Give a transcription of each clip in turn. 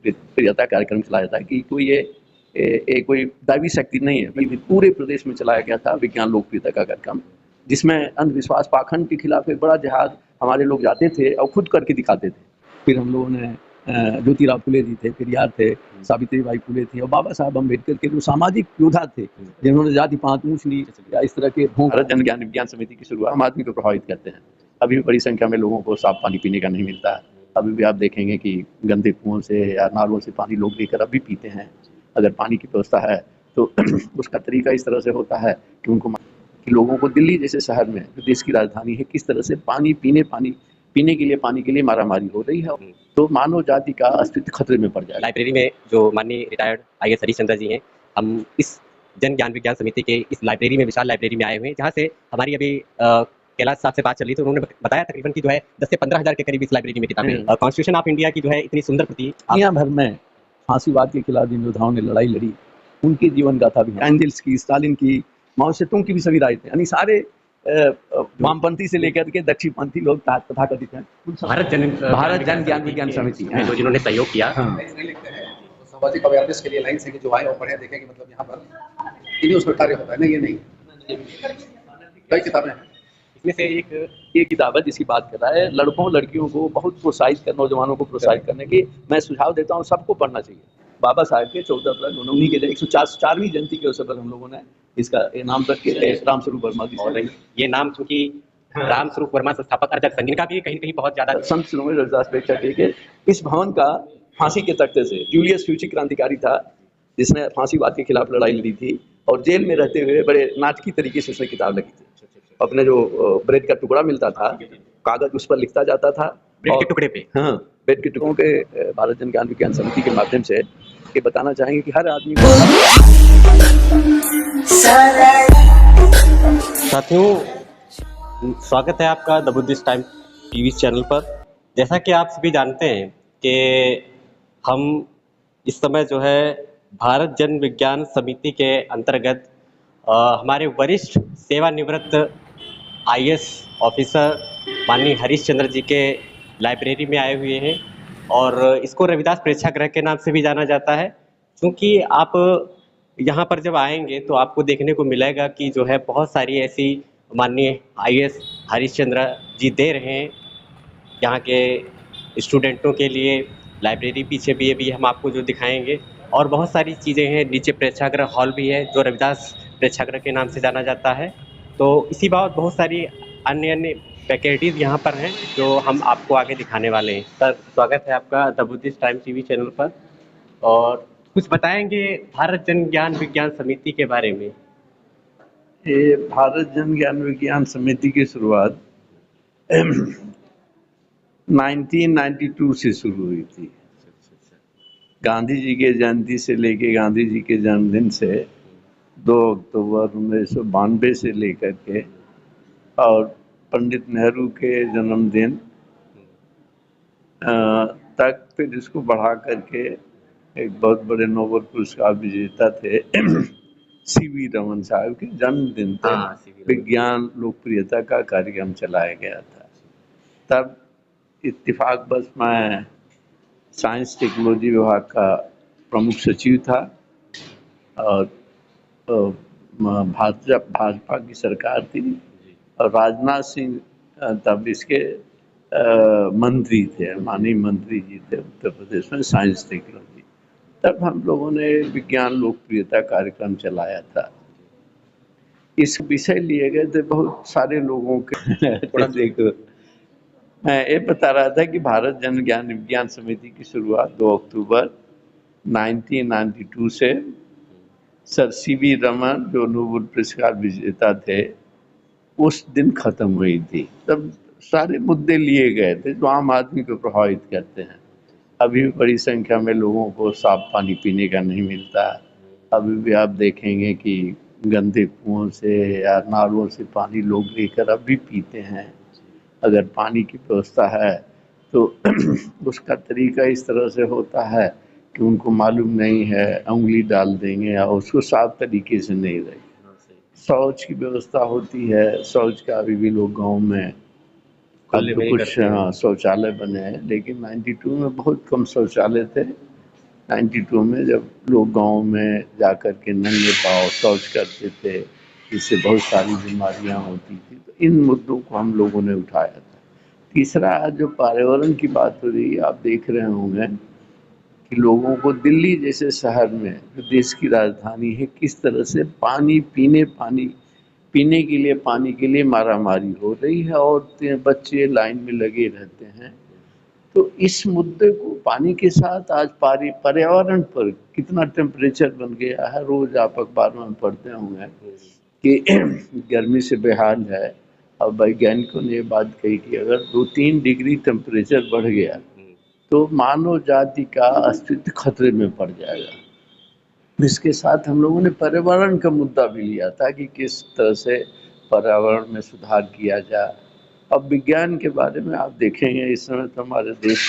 प्रियता कार्यक्रम चलाया था कि कोई कोई दैवी शक्ति नहीं है, बल्कि पूरे प्रदेश में चलाया गया था विज्ञान लोकप्रियता का कार्यक्रम, जिसमें अंधविश्वास पाखंड के खिलाफ एक बड़ा जिहाद हमारे लोग जाते थे और खुद करके दिखाते थे। फिर हम लोगों ने ज्योतिराव फुले जी थे, पेरियार थे, सावित्रीबाई फुले थी और बाबा साहब अम्बेडकर के जो सामाजिक योद्धा थे, जिन्होंने जाति पात ऊंच नीच या इस तरह के भारत जन ज्ञान विज्ञान समिति की शुरुआत आम आदमी को प्रभावित करते हैं। अभी भी बड़ी संख्या में लोगों को साफ पानी पीने का नहीं मिलता है। अभी भी आप देखेंगे कि गंदे कुओं से या नालों से पानी लोग लेकर अब भी पीते हैं। अगर पानी की व्यवस्था है तो उसका तरीका इस तरह से होता है कि उनको कि लोगों को दिल्ली जैसे शहर में, जो देश की राजधानी है, किस तरह से पीने के लिए पानी के लिए मारामारी हो रही है, तो मानव जाति का अस्तित्व खतरे में पड़ जाए। लाइब्रेरी में जो माननीय रिटायर्ड आईएएस हरीश चंद्र जी हैं, हम इस जन ज्ञान विज्ञान समिति के इस लाइब्रेरी में, विशाल लाइब्रेरी में आए हुए हैं, जहाँ से हमारी अभी कैलाश साहब से बात चल रही थी, तो उन्होंने बताया तकरीबन कि जो है 10 से 15 हज़ार के करीब इस लाइब्रेरी में किताबें, कॉन्स्टिट्यूशन ऑफ इंडिया की जो है इतनी सुंदर प्रति दुनिया भर में फांसीवाद के खिलाफ जिन योद्धाओं ने लड़ाई लड़ी, उनकी जीवन गाथा भी, एंजल्स की, स्टालिन की, माओ सेतुंग की भी सभी राइट है, यानी सारे वामपंथी से लेकर के दक्षिणपंथी लोग तथाकथित हैं। भारत जन ज्ञान विज्ञान समिति में जिन्होंने सहयोग किया। सामाजिक अवेयरनेस के लिए लाइन से कि जो आए और पढ़े देखें कि मतलब यहाँ पर इन्हीं उसमें कार्य होता है ना, ये नहीं कई किताबें हैं। इसमें से एक किताब है जिसकी बात कर रहा है, लड़कों लड़कियों को बहुत प्रोत्साहित कर, नौजवानों को प्रोत्साहित करने की मैं सुझाव देता हूँ, सबको पढ़ना चाहिए। बाबा साहब के 14 अप्रैल उन्हीं के 104वीं जयंती के अवसर पर हम लोगों ने इसका नाम रख के रामस्वरूप वर्मा जी, ये नाम चूंकि रामस्वरूप वर्मा संस्थापक अर्जक संघ का भी कहीं बहुत ज्यादा संत शिरोमणि रविदास प्रेक्षक के इस भवन का फांसी के तख्ते से, जूलियस फ्यूची क्रांतिकारी था जिसने फांसीवाद के खिलाफ लड़ाई लड़ी थी और जेल में रहते हुए बड़े नाटकीय तरीके से उसने किताब लिखी थी। अपने जो ब्रेड का टुकड़ा मिलता था, कागज उस पर लिखता जाता था, ब्रेड के टुकड़े पे, हाँ, ब्रेड के टुकड़ों के भारत जन ज्ञान विज्ञान समिति के माध्यम से ये बताना चाहेंगे कि हर आदमी को। साथियों, स्वागत है आपका the Buddhist time TV channel पर। जैसा कि आप सभी जानते हैं कि हम इस समय जो है भारत जन विज्ञान समिति के अंतर्गत हमारे वरिष्ठ सेवानिवृत्त आईएएस ऑफिसर माननीय हरीश चंद्र जी के लाइब्रेरी में आए हुए हैं और इसको रविदास प्रेक्षागृह के नाम से भी जाना जाता है, क्योंकि आप यहाँ पर जब आएंगे तो आपको देखने को मिलेगा कि जो है बहुत सारी ऐसी माननीय आईएएस हरीश चंद्र जी दे रहे हैं यहाँ के स्टूडेंटों के लिए। लाइब्रेरी पीछे भी अभी हम आपको जो दिखाएंगे और बहुत सारी चीज़ें हैं, नीचे प्रेक्षागृह हॉल भी है जो रविदास प्रेक्षागृह के नाम से जाना जाता है। तो इसी बात बहुत सारी अन्य फैकल्टीज़ यहाँ पर हैं जो हम आपको आगे दिखाने वाले हैं। सर, स्वागत है आपका the Buddhist time TV channel पर, और कुछ बताएंगे भारत जन ज्ञान विज्ञान समिति के बारे में। ये भारत जन ज्ञान विज्ञान समिति की शुरुआत 1992 से शुरू हुई थी। गांधी जी के जयंती से लेके गांधी जी के जन्मदिन से 2 अक्टूबर 1992 से लेकर के और पंडित नेहरू के जन्मदिन तक, फिर इसको बढ़ा करके एक बहुत बड़े नोबेल पुरस्कार विजेता थे सीवी रमन साहब के जन्मदिन तक विज्ञान लोकप्रियता का कार्यक्रम चलाया गया था। तब इत्तेफाक बस मैं साइंस टेक्नोलॉजी विभाग का प्रमुख सचिव था और भाजपा की सरकार थी और राजनाथ सिंह तब इसके मंत्री थे, माननीय मंत्री जी थे उत्तर प्रदेश में साइंस टेक्नोलॉजी। तब हम लोगों ने विज्ञान लोकप्रियता कार्यक्रम चलाया था। इस विषय लिए गए थे बहुत सारे लोगों के थोड़ा देखो, मैं ये बता रहा था कि भारत जन ज्ञान विज्ञान समिति की शुरुआत 2 अक्टूबर 1992 से सर सीवी रमन जो नोबेल पुरस्कार विजेता थे उस दिन खत्म हुई थी। तब सारे मुद्दे लिए गए थे जो आम आदमी को प्रभावित करते हैं। अभी भी बड़ी संख्या में लोगों को साफ पानी पीने का नहीं मिलता। अभी भी आप देखेंगे कि गंदे कुओं से या नालों से पानी लोग लेकर अब भी पीते हैं। अगर पानी की व्यवस्था है तो उसका तरीका इस तरह से होता है कि उनको मालूम नहीं है, उंगली डाल देंगे या उसको साफ तरीके से नहीं रहे। शौच की व्यवस्था होती है, शौच का अभी भी लोग गांव में कुछ शौचालय बने हैं, लेकिन 92 में बहुत कम शौचालय थे 92 में जब लोग गांव में जाकर के नंगे पाँव शौच करते थे, जिससे बहुत सारी बीमारियां होती थी, तो इन मुद्दों को हम लोगों ने उठाया था। तीसरा, जो पर्यावरण की बात हो रही है, आप देख रहे होंगे कि लोगों को दिल्ली जैसे शहर में, जो देश की राजधानी है, किस तरह से पीने के लिए पानी के लिए मारामारी हो रही है, और बच्चे लाइन में लगे रहते हैं। तो इस मुद्दे को, पानी के साथ आज पर्यावरण पर कितना टेम्परेचर बन गया है, रोज आप अखबार में पढ़ते होंगे कि गर्मी से बेहाल है। और वैज्ञानिकों ने ये बात कही कि अगर 2-3 डिग्री टेम्परेचर बढ़ गया तो मानव जाति का अस्तित्व खतरे में पड़ जाएगा। इसके साथ हम लोगों ने पर्यावरण का मुद्दा भी लिया था कि किस तरह से पर्यावरण में सुधार किया जाए। अब विज्ञान के बारे में आप देखेंगे, इस समय तो हमारे देश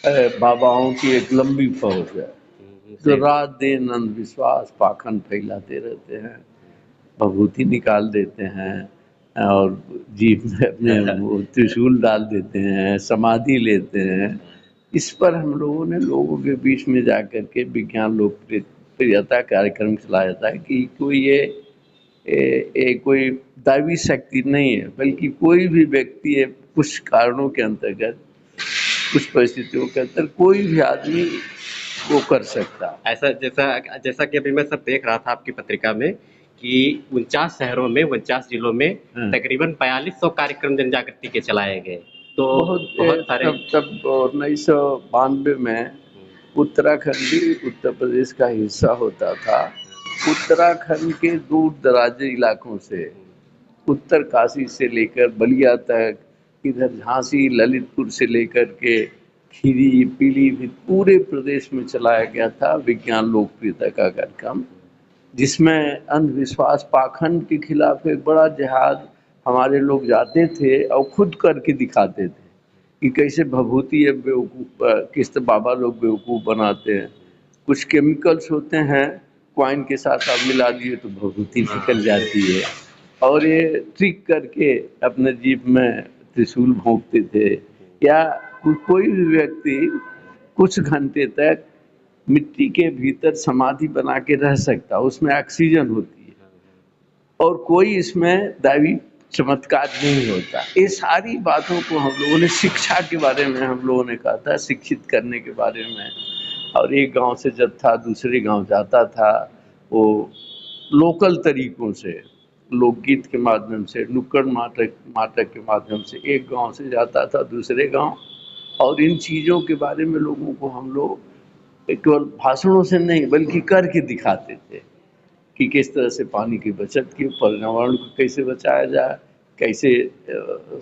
में बाबाओं की एक लंबी फौज है जो रात दिन अंधविश्वास पाखंड फैलाते रहते हैं, भभूति निकाल देते हैं और जीभ में अपने वो त्रिशूल डाल देते हैं, समाधि लेते हैं। इस पर हम लोगों ने लोगों के बीच में जाकर के विज्ञान लोकप्रियता कार्यक्रम चलाया था कि कोई ये कोई दैवी शक्ति नहीं है, बल्कि कोई भी व्यक्ति है, कुछ कारणों के अंतर्गत, कुछ परिस्थितियों के अंदर कोई भी आदमी वो कर सकता है। ऐसा जैसा जैसा कि अभी मैं सब देख रहा था आपकी पत्रिका में कि 49 शहरों में 49 जिलों में तकरीबन 4200 कार्यक्रम जन जागृति के चलाए गए। तो बहुत सारे तब 1992 में उत्तराखंड भी उत्तर प्रदेश का हिस्सा होता था। उत्तराखंड के दूर दराज इलाकों से, उत्तर काशी से लेकर बलिया तक, इधर झांसी ललितपुर से लेकर के खीरी पीलीभीत, पूरे प्रदेश में चलाया गया था विज्ञान लोकप्रियता का कार्यक्रम, जिसमें अंधविश्वास पाखंड के खिलाफ एक बड़ा जिहाद हमारे लोग जाते थे और खुद करके दिखाते थे कि कैसे भभूति या बेवकूफ़ किस तरह बाबा लोग बेवकूफ़ बनाते हैं। कुछ केमिकल्स होते हैं, क्वाइन के साथ आप मिला दिए तो भभूति निकल जाती है, और ये ट्रिक करके अपने जीभ में त्रिशूल भोंकते थे। या कोई भी व्यक्ति कुछ घंटे तक मिट्टी के भीतर समाधि बना के रह सकता, उसमें ऑक्सीजन होती है, और कोई इसमें दैवी चमत्कार नहीं होता। ये सारी बातों को हम लोगों ने, शिक्षा के बारे में हम लोगों ने कहा था, शिक्षित करने के बारे में। और एक गांव से जत्था दूसरे गांव जाता था, वो लोकल तरीकों से, लोकगीत के माध्यम से, नुक्कड़ नाटक के माध्यम से एक गांव से जाता था दूसरे गांव, और इन चीज़ों के बारे में लोगों को हम लोग केवल भाषणों से नहीं बल्कि करके दिखाते थे कि किस तरह से पानी की बचत की, पर्यावरण को कैसे बचाया जाए, कैसे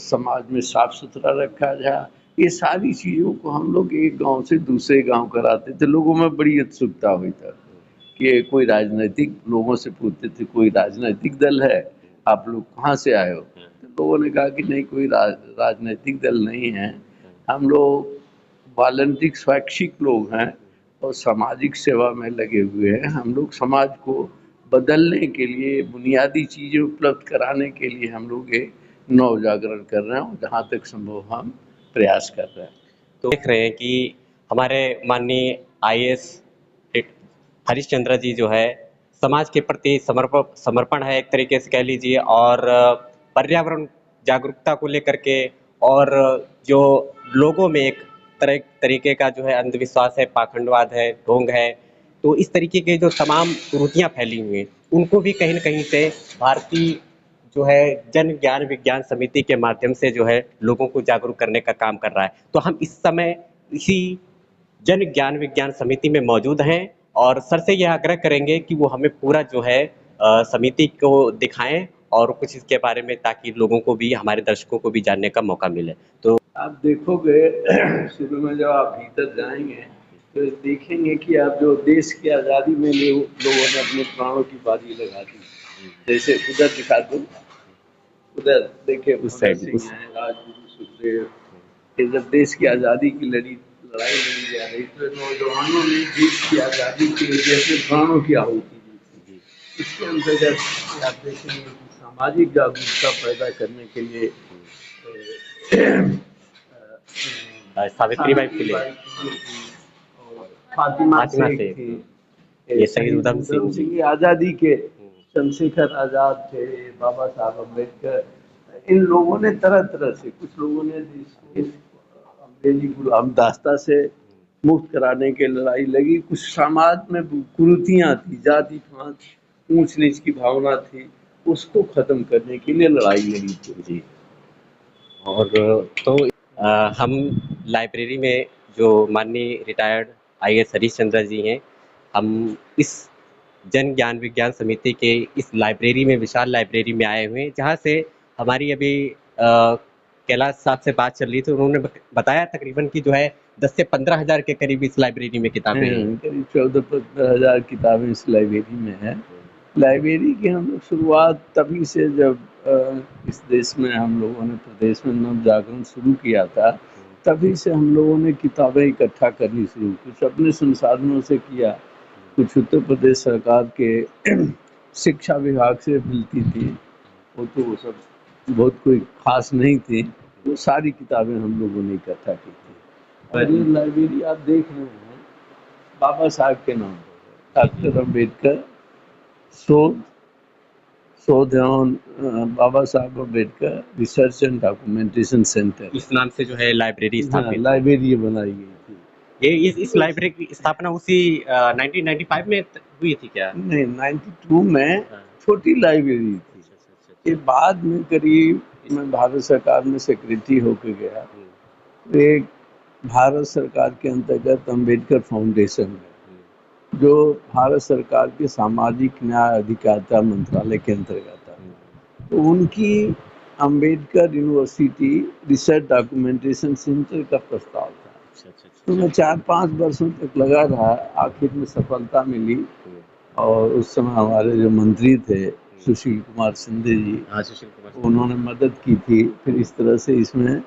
समाज में साफ सुथरा रखा जाए। ये सारी चीज़ों को हम लोग एक गांव से दूसरे गांव कराते थे। लोगों में बड़ी उत्सुकता हुई था कि कोई राजनीतिक, लोगों से पूछते थे कोई राजनीतिक दल है, आप लोग कहाँ से आए हो? तो लोगों ने कहा कि नहीं, कोई राजनीतिक दल नहीं है, हम लोग वॉलंटिक स्वैच्छिक लोग हैं और सामाजिक सेवा में लगे हुए हैं। हम लोग समाज को बदलने के लिए, बुनियादी चीज़ें उपलब्ध कराने के लिए हम लोग एक नव जागरण कर रहे हैं, जहाँ तक संभव हम प्रयास कर रहे हैं। तो देख रहे हैं कि हमारे माननीय आईएएस हरीशचंद्र जी जो है समाज के प्रति समर्पण है एक तरीके से कह लीजिए, और पर्यावरण जागरूकता को लेकर के, और जो लोगों में एक तरीके का जो है अंधविश्वास है, पाखंडवाद है, ढोंग है, तो इस तरीके के जो तमाम कुरीतियाँ फैली हुई हैं उनको भी कहीं न कहीं से भारतीय जो है जन ज्ञान विज्ञान समिति के माध्यम से जो है लोगों को जागरूक करने का काम कर रहा है। तो हम इस समय इसी जन ज्ञान विज्ञान समिति में मौजूद हैं और सर से यह आग्रह करेंगे कि वो हमें पूरा जो है समिति को दिखाएं और कुछ इसके बारे में, ताकि लोगों को भी, हमारे दर्शकों को भी जानने का मौका मिले। तो आप देखोगे शुरू में जब आप भीतर जाएंगे तो देखेंगे कि आप जो देश की आज़ादी में लोगों ने अपने प्राणों की बाजी लगा दी। जैसे उधर दिखा दो, उधर देखिए, उस साइड राजगुरु सुखदेव, इधर देश की आज़ादी की लड़ाई लड़ी जा रही, तो नौजवानों ने देश की आज़ादी के लिए अपने प्राणों की आहुति दी। इसके अंतर्गत आप देखेंगे कि सामाजिक जागरूकता पैदा करने के लिए सावित्रीबाई फुले फातिमा फातिमा शेख शेख, थी, ये शहीद उधम सिंह जी। ये आज़ादी के चंद्रशेखर आज़ाद थे, बाबा साहब अम्बेडकर, इन लोगों ने तरह तरह से, कुछ लोगों ने इस अंग्रेजी गुलाम दास्ता से मुक्त कराने के लड़ाई लगी, कुछ समाज में कुरीतियाँ थी, जाति पात, ऊंच नीच की भावना थी, उसको खत्म करने के लिए लड़ाई लगी थी। जी। और तो हम लाइब्रेरी में जो माननीय रिटायर्ड आईएएस हरीश चंद्र जी हैं, हम इस जन ज्ञान विज्ञान समिति के इस लाइब्रेरी में, विशाल लाइब्रेरी में आए हुए हैं, जहाँ से हमारी अभी कैलाश साहब से बात चल रही थी। उन्होंने बताया तकरीबन कि जो है 10 से 15 हज़ार के करीब इस लाइब्रेरी में किताबें हैं। करीब 14-15 हज़ार किताबें इस लाइब्रेरी में है। लाइब्रेरी की हम लोग शुरुआत तभी से, जब इस देश में हम लोगों ने, प्रदेश में नव जागरण शुरू किया था, तभी से हम लोगों ने किताबें इकट्ठा करनी शुरू, कुछ अपने संसाधनों से किया, कुछ उत्तर प्रदेश सरकार के शिक्षा विभाग से मिलती थी, वो तो वो सब बहुत कोई खास नहीं थी, वो सारी किताबें हम लोगों ने इकट्ठा की थी। और ये लाइब्रेरी आप देख रहे हैं बाबा साहब के नाम पर, डॉक्टर अम्बेडकर शोध एवं बाबा Saheb Ambedkar research and documentation centre, इस नाम से जो है लाइब्रेरी स्थापित है। लाइब्रेरी बनाई गई थी। ये इस लाइब्रेरी की स्थापना उसी 1995 में हुई थी क्या? नहीं, 92 में छोटी लाइब्रेरी थी। अच्छा। ये बाद में करीब, मैं भारत सरकार में सेक्रेटरी होकर गया, तो एक भारत सरकार के अंतर्गत अम्बेडकर फाउंडेशन है, जो भारत सरकार के सामाजिक न्याय अधिकारिता मंत्रालय के अंतर्गत आता है, तो उनकी Ambedkar university research documentation centre का प्रस्ताव था। तो मैं 4-5 वर्षों तक लगा रहा, आखिर में सफलता मिली, और उस समय हमारे जो मंत्री थे सुशील कुमार शिंदे जी, उन्होंने मदद की थी। फिर इस तरह से इसमें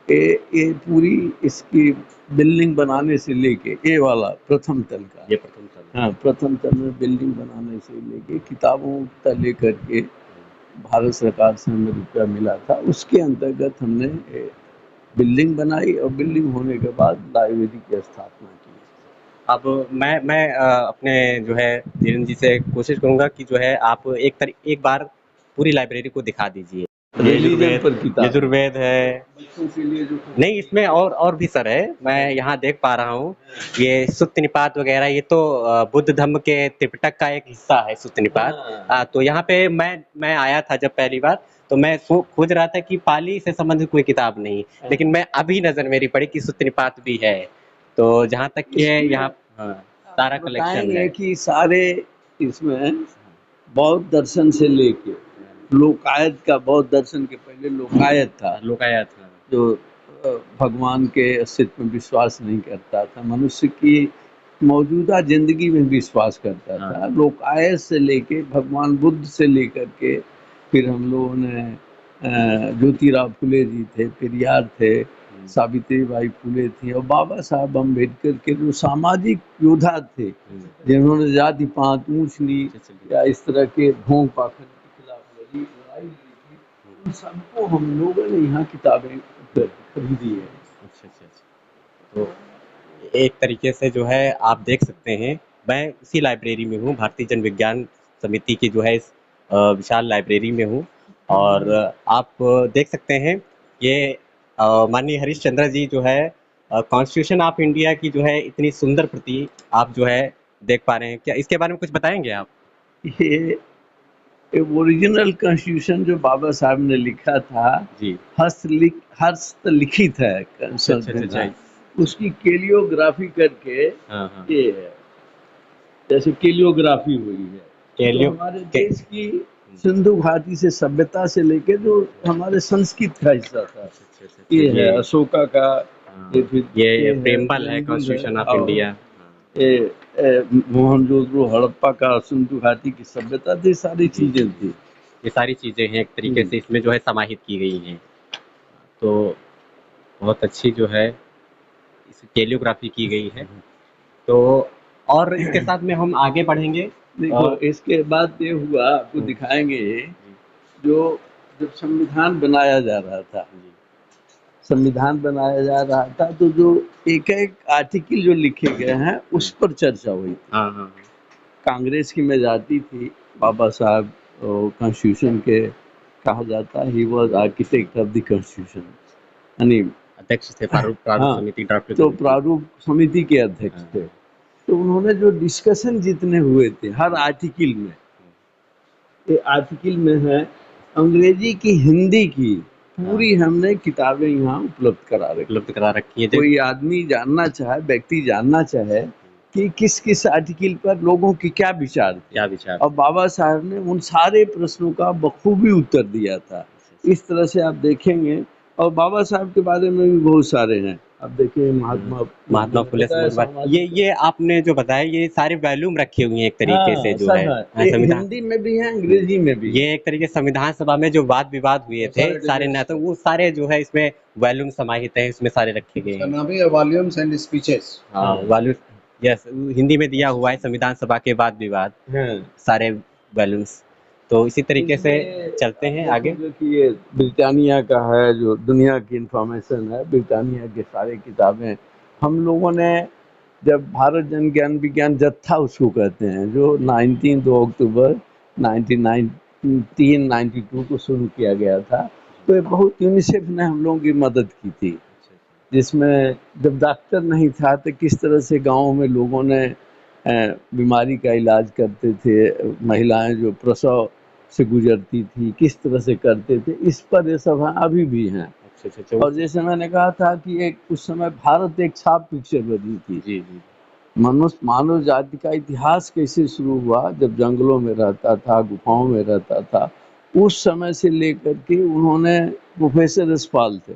ये पूरी इसकी बिल्डिंग बनाने से लेके, ये वाला प्रथम तल का, ये प्रथम तल, हाँ, प्रथम तल में बिल्डिंग बनाने से लेके किताबों तक लेकर के भारत सरकार से हमें रुपया मिला था, उसके अंतर्गत हमने बिल्डिंग बनाई, और बिल्डिंग होने के बाद लाइब्रेरी की स्थापना की। अब मैं अपने जो है धीरेन्द्र जी से कोशिश करूंगा कि जो है आप एक बार पूरी लाइब्रेरी को दिखा दीजिए। यजुर्वेद है, बच्चों के लिए जो, नहीं इसमें और भी सर है, मैं यहाँ देख पा रहा हूँ ये सुत्त निपात वगैरह, ये तो बुद्ध धम्म के त्रिपिटक का एक हिस्सा है सुत्त निपात। तो यहाँ पे मैं आया था जब पहली बार, तो मैं खोज रहा था कि पाली से संबंधित कोई किताब नहीं, लेकिन मैं अभी नजर मेरी पड़ी कि सुत्त निपात भी है। तो जहाँ तक कि है यहाँ सारा कलेक्शन है कि सारे इसमें बौद्ध दर्शन से लेके लोकायत का, बौद्ध दर्शन के पहले लोकायत था, जो भगवान के अस्तित्व में विश्वास नहीं करता था, मनुष्य की मौजूदा जिंदगी में विश्वास करता था। लोकायत से लेके भगवान बुद्ध से लेकर के, फिर हम लोगों ने ज्योतिराव फुले जी थे, पेरियार थे, सावित्री बाई फुले थी, और बाबा साहब अम्बेडकर के जो सामाजिक योद्धा थे, जिन्होंने जाति पात, ऊंच नीच या इस तरह के ढोंग पाखंड के खिलाफ लड़ाई लड़ी थी, उन सबको हम लोगों ने यहाँ किताबें खरीदी है। अच्छा। तो एक तरीके से जो है आप देख सकते हैं, मैं इसी लाइब्रेरी में हूँ, भारतीय जन विज्ञान समिति की जो है इस विशाल लाइब्रेरी में हूँ, और आप देख सकते हैं ये माननीय हरीश चंद्र जी जो है कॉन्स्टिट्यूशन ऑफ इंडिया की जो है इतनी सुंदर प्रति आप जो है देख पा रहे हैं। क्या इसके बारे में कुछ बताएंगे आप? ये ओरिजिनल कॉन्स्टिट्यूशन जो बाबा साहब ने लिखा था जी, हस्तलिखित है, अच्छा। उसकी केलियोग्राफी करके ये है, जैसे केलियोग्राफी हुई है, तो हमारे देश की सिंधु घाटी से सभ्यता से लेके जो हमारे संस्कृत का हिस्सा था, ये है अशोका का, ये प्रेमबल है constitution of India, Mohenjodaro Harappa का सिंधु घाटी की सभ्यता थी, सारी चीजें थी, ये सारी चीजें हैं एक तरीके से इसमें जो है समाहित की गई हैं। तो बहुत अच्छी जो है इस कैलियोग्राफी की गई है। तो और इसके साथ में हम आगे बढ़ेंगे। देखो इसके बाद ये हुआ, आपको दिखाएंगे, जो जब संविधान बनाया जा रहा था, संविधान बनाया जा रहा था, तो जो एक एक आर्टिकल जो लिखे गए हैं उस पर चर्चा हुई थी। हाँ हाँ कांग्रेस की मेजॉरिटी थी, बाबा साहब कॉन्स्टिट्यूशन के कहा जाता है, he was architect of the constitution, यानी अध्यक्ष थे प्रारूप हाँ, समिति ड्राफ्ट तो प्रारूप समिति के अध्यक्ष हाँ। थे। तो उन्होंने जो डिस्कशन जितने हुए थे हर आर्टिकल में, ये आर्टिकल में है अंग्रेजी की, हिंदी की पूरी हमने किताबें यहाँ उपलब्ध करा रखी। उपलब्ध करा रखी है। कोई आदमी जानना चाहे, व्यक्ति जानना चाहे कि किस किस आर्टिकल पर लोगों की क्या विचार थे, क्या विचार, और बाबा साहब ने उन सारे प्रश्नों का बखूबी उत्तर दिया था। इस तरह से आप देखेंगे, और बाबा साहब के बारे में भी बहुत सारे हैं। आप देखिए महात्मा फुले से ये आपने जो बताया, ये सारे वॉल्यूम रखे हुए हैं एक तरीके से जो है संविधान, हिंदी में भी है, अंग्रेजी में भी। ये एक तरीके से संविधान सभा में जो वाद विवाद हुए थे सारे नेता, वो सारे जो है इसमें वॉल्यूम समाहित है, इसमें सारे रखे गए हैं। नाम है वॉल्यूम्स एंड स्पीचेस। हाँ, वॉल्यूम, यस, हिंदी में दिया हुआ है संविधान सभा के वाद विवाद, सारे वॉल्यूम्स। तो इसी तरीके से चलते हैं आगे। कि ये ब्रिटानिया का है, जो दुनिया की इंफॉर्मेशन है, ब्रिटानिया के सारे किताबें हम लोगों ने, जब भारत जन ज्ञान विज्ञान जत्था उसको कहते हैं, जो 2 अक्टूबर 1992 को शुरू किया गया था, तो ये बहुत यूनिसेफ ने हम लोगों की मदद की थी, जिसमें जब डॉक्टर नहीं था तो किस तरह से गाँव में लोगों ने बीमारी का इलाज करते थे, महिलाएं जो प्रसव से गुजरती थी किस तरह से करते थे, इस पर ये सब हैं, अभी भी हैं। और जैसे मैंने कहा था कि एक उस समय भारत एक छाप पिक्चर बनी थी, जी जी, मनुष्य मानव जाति का इतिहास कैसे शुरू हुआ, जब जंगलों में रहता था, गुफाओं में रहता था, उस समय से लेकर के उन्होंने, प्रोफेसर यशपाल थे,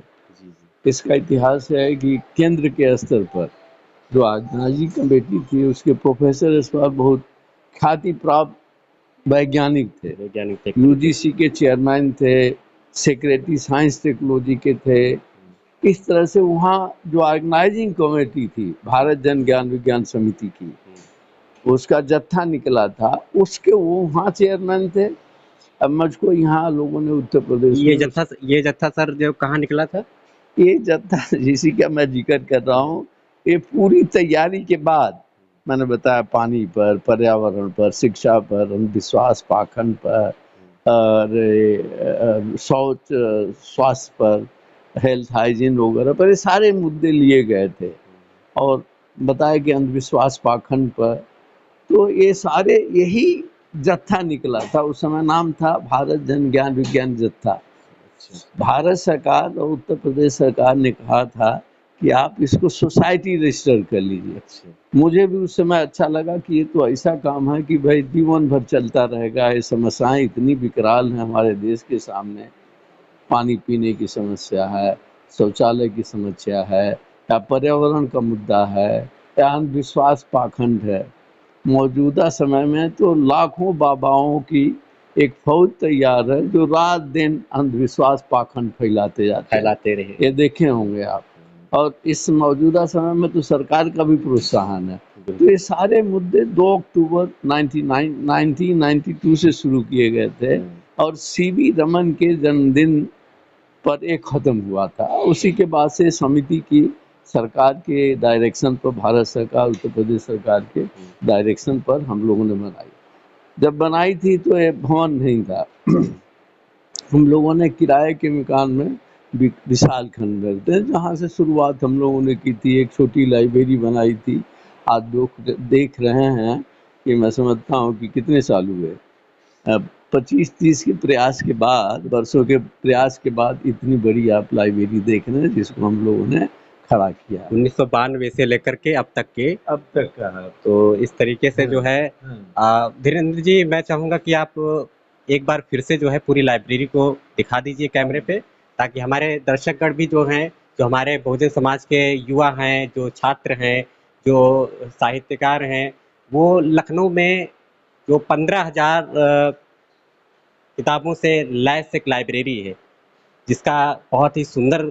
इसका इतिहास है कि केंद्र के स्तर पर जो आगनाजी कमेटी थी, उसके प्रोफेसर यशपाल बहुत ख्याति प्राप्त वैज्ञानिक थे, यूजीसी के चेयरमैन थे, सेक्रेटरी साइंस टेक्नोलॉजी के थे। इस तरह से वहाँ जो ऑर्गेनाइजिंग कमेटी थी भारत जन ज्ञान विज्ञान समिति की, उसका जत्था निकला था, उसके वो वहाँ चेयरमैन थे। अब मुझको यहाँ लोगों ने उत्तर प्रदेश, ये जत्था सर जो कहाँ निकला था, ये जत्था जिसी का मैं जिक्र कर रहा हूँ, ये पूरी तैयारी के बाद मैंने बताया, पानी पर, पर्यावरण पर, शिक्षा पर, अंधविश्वास पाखंड पर, और शौच, स्वास्थ्य पर, हेल्थ हाइजीन वगैरह पर, ये सारे मुद्दे लिए गए थे, और बताया कि अंधविश्वास पाखंड पर, तो ये सारे यही जत्था निकला था। उस समय नाम था भारत जन ज्ञान विज्ञान जत्था। भारत सरकार और उत्तर प्रदेश सरकार ने कहा था कि आप इसको सोसाइटी रजिस्टर कर लीजिए। मुझे भी उस समय अच्छा लगा कि ये तो ऐसा काम है कि भाई जीवन भर चलता रहेगा। ये समस्याएं इतनी विकराल हैं हमारे देश के सामने, पानी पीने की समस्या है, शौचालय की समस्या है, या पर्यावरण का मुद्दा है, या अंधविश्वास पाखंड है। मौजूदा समय में तो लाखों बाबाओं की एक फौज तैयार है जो रात दिन अंधविश्वास पाखंड फैलाते रहे, ये देखे होंगे आप। और इस मौजूदा समय में तो सरकार का भी प्रोत्साहन है। तो ये सारे मुद्दे 2 अक्टूबर 1992 से शुरू किए गए थे, और सीवी रमन के जन्मदिन पर एक खत्म हुआ था। उसी के बाद से समिति की सरकार के डायरेक्शन पर, भारत सरकार उत्तर प्रदेश सरकार के डायरेक्शन पर हम लोगों ने बनाई। जब बनाई थी तो ये भवन नहीं था, हम लोगों ने किराए के मकान में विशाल खंड में रहते हैं, जहाँ से शुरुआत हम लोगों ने की थी। एक छोटी लाइब्रेरी बनाई थी। आज लोग देख रहे हैं कि मैं समझता हूँ कि कितने साल हुए, 25-30 के प्रयास के बाद, वर्षों के प्रयास के बाद इतनी बड़ी आप लाइब्रेरी देख रहे हैं, जिसको हम लोगों ने खड़ा किया 1992 से लेकर के अब तक का है। तो इस तरीके से जो है धीरेन्द्र जी, मैं चाहूँगा कि आप एक बार फिर से जो है पूरी लाइब्रेरी को दिखा दीजिए कैमरे पे, ताकि हमारे दर्शकगण भी जो हैं, जो हमारे बहुजन समाज के युवा हैं, जो छात्र हैं, जो साहित्यकार हैं, वो लखनऊ में जो 15,000 किताबों से लैस एक लाइब्रेरी है, जिसका बहुत ही सुंदर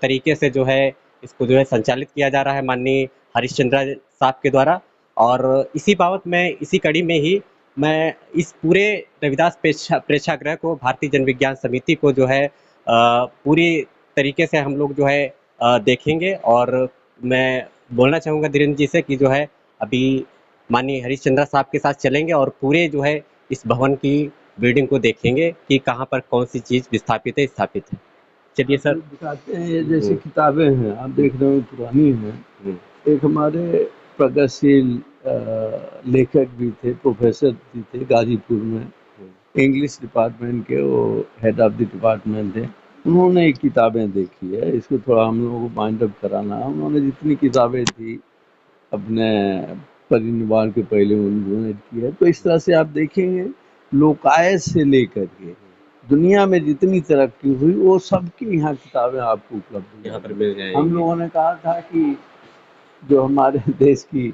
तरीके से जो है इसको जो है संचालित किया जा रहा है माननीय हरीशचंद्र साहब के द्वारा। और इसी बाबत में, इसी कड़ी में ही मैं इस पूरे रविदास प्रेक्षागृह को, भारतीय जन विज्ञान समिति को जो है पूरी तरीके से हम लोग जो है देखेंगे। और मैं बोलना चाहूँगा धीरेन्द्र जी से कि जो है अभी माननीय हरीश चंद्रा साहब के साथ चलेंगे और पूरे जो है इस भवन की बिल्डिंग को देखेंगे कि कहाँ पर कौन सी चीज़ विस्थापित है, स्थापित है। चलिए सर। दिखाते हैं, ये जैसे किताबें हैं आप देख रहे हो, पुरानी हैं। एक हमारे प्रगतिशील लेखक भी थे, प्रोफेसर भी थे गाजीपुर में, इंग्लिश डिपार्टमेंट के वो हेड ऑफ द डिपार्टमेंट थे। उन्होंने एक किताबें देखी है, इसको थोड़ा हम लोगों को माइंड अप कराना है। उन्होंने जितनी किताबें थी अपने परिनिर्वाण के पहले उन्होंने की है। तो इस तरह से आप देखेंगे लोकायत से लेकर के दुनिया में जितनी तरक्की हुई वो सबकी यहाँ किताबें आपको उपलब्ध यहाँ पर मिल जाएंगी। हम लोगों ने कहा था कि जो हमारे देश की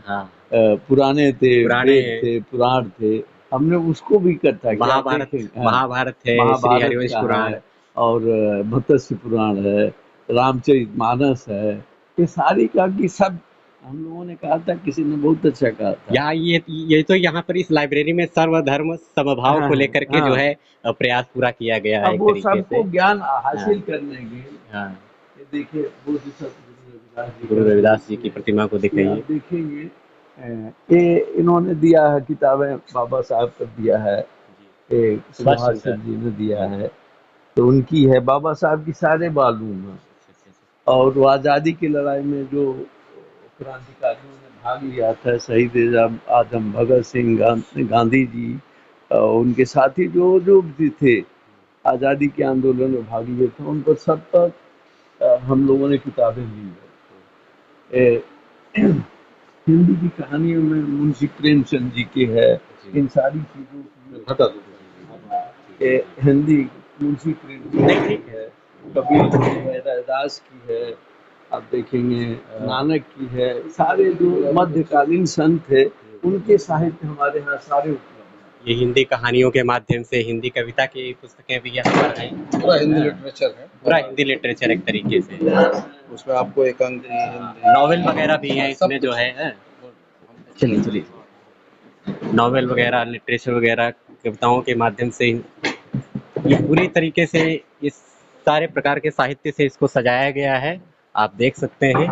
पुराने थे, वेद थे, पुराण थे, हमने उसको भी इकट्ठा किया। महाभारत है, श्री हरिवंश पुराण और मत्स्य पुराण है, रामचरितमानस है, ये सारी का की सब हम लोगों ने कहा था। किसी ने बहुत अच्छा कहा था यहाँ ये तो यहाँ पर इस लाइब्रेरी में सर्वधर्म समभाव को लेकर के जो है प्रयास पूरा किया गया है। अब वो सबको ज्ञान हासिल करने के ये देखिए गुरु रविदास जी की प्रतिमा को दिखाइए, देखेंगे ये इन्होंने दिया है किताबें, बाबा साहब को दिया है, सुभाष चंद्र जी ने दिया है, तो उनकी है। बाबा साहब की सारे मालूम है। और वो आज़ादी की लड़ाई में जो क्रांतिकारियों ने भाग लिया था, शहीद आजम भगत सिंह, गांधी जी, उनके साथी जो जो भी थे आज़ादी के आंदोलन में भाग लिए थे, उन पर सब पर हम लोगों ने किताबें ली है। हिंदी की कहानियों में मुंशी प्रेमचंद जी की है, इन सारी चीज़ों की हिंदी मुंशी प्रेमचंद की है, कबीर की है, रविदास की है, आप देखेंगे नानक की है, सारे जो मध्यकालीन संत थे उनके साहित्य हमारे यहाँ सारे उपलब्ध हैं। ये हिंदी कहानियों के माध्यम से हिंदी कविता की पुस्तकें भी यहाँ पर हैं। पूरा हिंदी लिटरेचर है, पूरा हिंदी लिटरेचर एक तरीके से। उसमें आपको एकांक नॉवेल वगैरह भी हैं इसमें जो है। चलिए नॉवेल वगैरह, लिटरेचर वगैरह, कविताओं के माध्यम से ये पूरी तरीके से इस सारे प्रकार के साहित्य से इसको सजाया गया है, आप देख सकते हैं।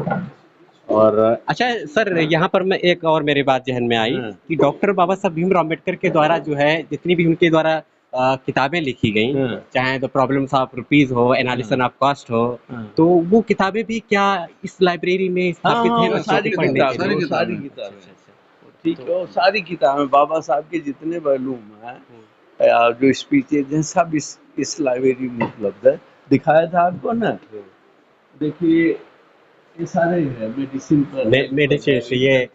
और अच्छा सर, यहाँ पर मैं एक और मेरी बात जहन में आई कि डॉक्टर बाबा साहब भीमराव अम्बेडकर के द्वारा जो है जितनी भी उनके द्वारा किताबें लिखी गई, चाहे द प्रॉब्लम्स ऑफ रुपीज हो, एनालिसिस ऑफ कॉस्ट हो, तो वो किताबें भी क्या इस लाइब्रेरी में स्थापित है? सारी किताबें ठीक है, सारी किताबें बाबा साहब के जितने वॉल्यूम हैं, जो स्पीचेज हैं, सब इस लाइब्रेरी में उपलब्ध है। दिखाया था आपको ना, देखिए ये सारे मेडिसिन पर, मेडिसिन ये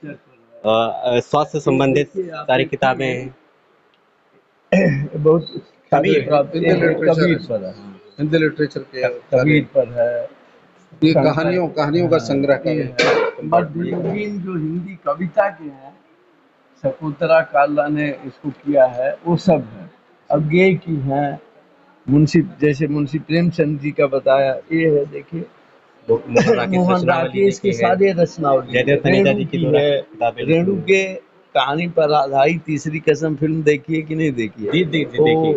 स्वास्थ्य संबंधित सारी किताबें हैं। बहुत कबीर पर है, हिंदी लिटरेचर के कबीर पर है, ये कहानियों का संग्रह है। मध्ययुगीन जो हिंदी कविता के हैं, शकुंतला काला ने इसको किया है, वो सब है। अब ये की है जैसे मुंशी प्रेमचंद जी का बताया, ये है देखिए मोहन राकेश के सारे रचनावली, रेणु के कहानी पर आधारित तीसरी कसम फिल्म देखी है कि नहीं देखी है?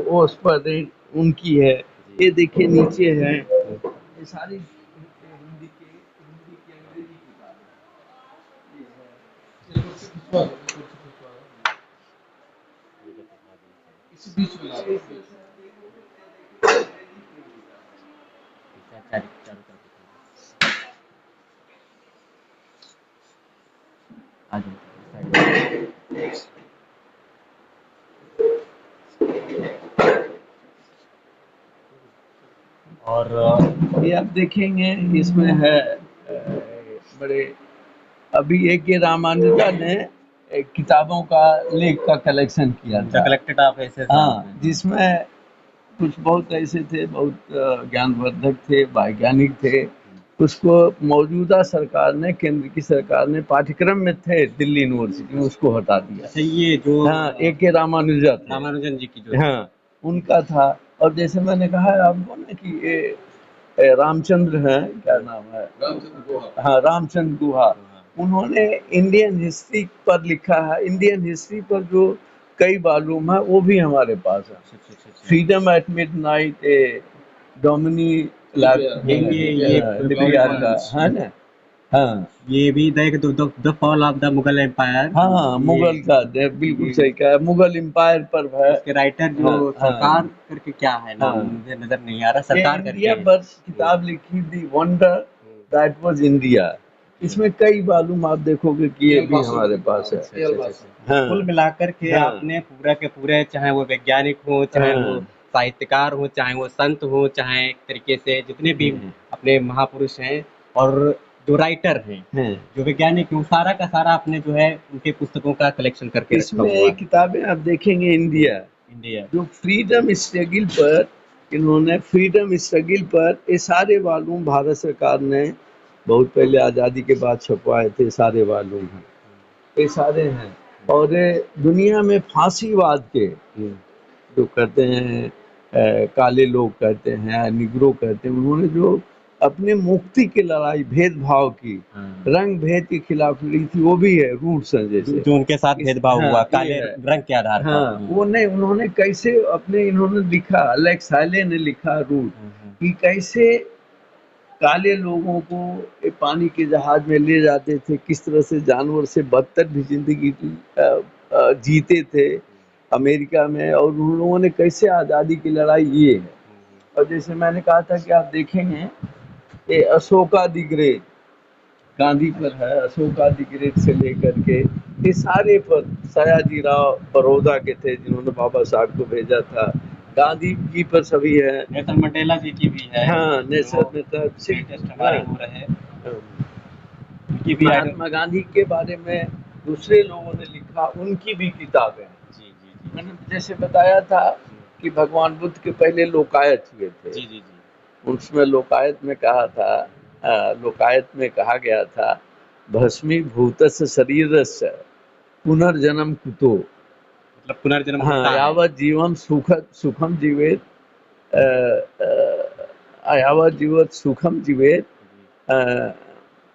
वो उस पर उनकी है। ये देखिए नीचे है, ये सारी हिंदी की अंग्रेजी किताब है। इस बीच में और ये आप देखेंगे इसमें है बड़े, अभी एक ये रामानुजन ने किताबों का लेख का कलेक्शन किया था, कलेक्टेड ऑफ ऐसे, हाँ, जिसमें कुछ बहुत ऐसे थे, बहुत ज्ञानवर्धक थे, वैज्ञानिक थे। उसको मौजूदा सरकार ने, केंद्र की सरकार ने पाठ्यक्रम में थे दिल्ली यूनिवर्सिटी में, उसको हटा दिया। अच्छा, ये जो हाँ, एक रामानुजन जी की जो, हाँ, उनका था। और जैसे मैंने कहा आपको ना कि ये रामचंद्र हैं, क्या नाम है, हाँ, रामचंद्र गुहा, उन्होंने इंडियन हिस्ट्री पर लिखा है। इंडियन हिस्ट्री पर जो कई वॉल्यूम है वो भी हमारे पास है। फ्रीडम एट मिडनाइट, डोमिनी ये DPR का है ना। हाँ ये भी the fall of the Mughal empire. हाँ, मुगल का बिल्कुल सही कहा, मुगल एम्पायर पर है। इसके राइटर जो हाँ, सरकार हाँ, करके क्या है नाम, हाँ। मुझे नजर नहीं आ रहा, ये सरकार करके इंडिया है। पर किताब लिखी थी, वंडर दैट वाज इंडिया। इसमें कई मालूम आप देखोगे कि ये भी हमारे पास है। हाँ, कुल मिलाकर के हाँ, आपने पूरा के पूरे, चाहे वो वैज्ञानिक हो, चाहे वो हाँ, साहित्यकार हो, चाहे वो संत हो, चाहे एक तरीके से जितने भी अपने महापुरुष हैं और जो राइटर हैं, हाँ। जो वैज्ञानिक हैं, वो सारा का सारा आपने जो है उनके पुस्तकों का कलेक्शन करके रखा इसमें हुआ है। किताबें आप देखेंगे इंडिया, इंडिया जो फ्रीडम स्ट्रगल पर, इन्होंने फ्रीडम स्ट्रगल पर ये सारे वालूम भारत सरकार ने बहुत पहले आज़ादी के बाद छपवाए थे, सारे वालूम हैं, ये सारे हैं। और ये दुनिया में फांसीवाद के जो कहते हैं काले लोग कहते हैं, निग्रो कहते हैं, उन्होंने जो अपने मुक्ति की लड़ाई भेदभाव की, रंग भेद के खिलाफ लड़ी थी, वो भी है रूट्स हैं जैसे जो उनके साथ भेदभाव हाँ, हुआ ये काले है। रंग के आधार पर। हाँ, वो नहीं, उन्होंने कैसे अपने, इन्होंने लिखा, अलेक्स हाइले ने लिखा रूट कि कैसे काले लोगों को ये पानी के जहाज में ले जाते थे, किस तरह से जानवर से बदतर भी जिंदगी जीते थे अमेरिका में, और उन लोगों ने कैसे आज़ादी की लड़ाई ये है। और जैसे मैंने कहा था कि आप देखेंगे ये अशोका द ग्रेट गांधी पर है, अशोका द ग्रेट से लेकर के ये सारे पर, सयाजी राव बड़ौदा के थे जिन्होंने बाबा साहब को भेजा था, गांधी जी पर सभी है, नेल्सन मंडेला जी की भी है। हाँ, नेशनल लेटेस्ट हमारे हो रहे हैं उनकी भी महात्मा गांधी के बारे में दूसरे लोगों ने लिखा, उनकी भी किताबें हैं। जी जी जी मैंने जैसे बताया था कि भगवान बुद्ध के पहले लोकायत हुए थे, जी जी जी उसमें लोकायत में कहा था, लोकायत में कहा गया था, भस्मीभूतस्य शरीरस्य पुनर्जन्म कुतो, मतलब पुनर्जन्म हाँ, होता है। यावत जीवम सुखम जीवेत, यावत जीवत सुखम जीवेत,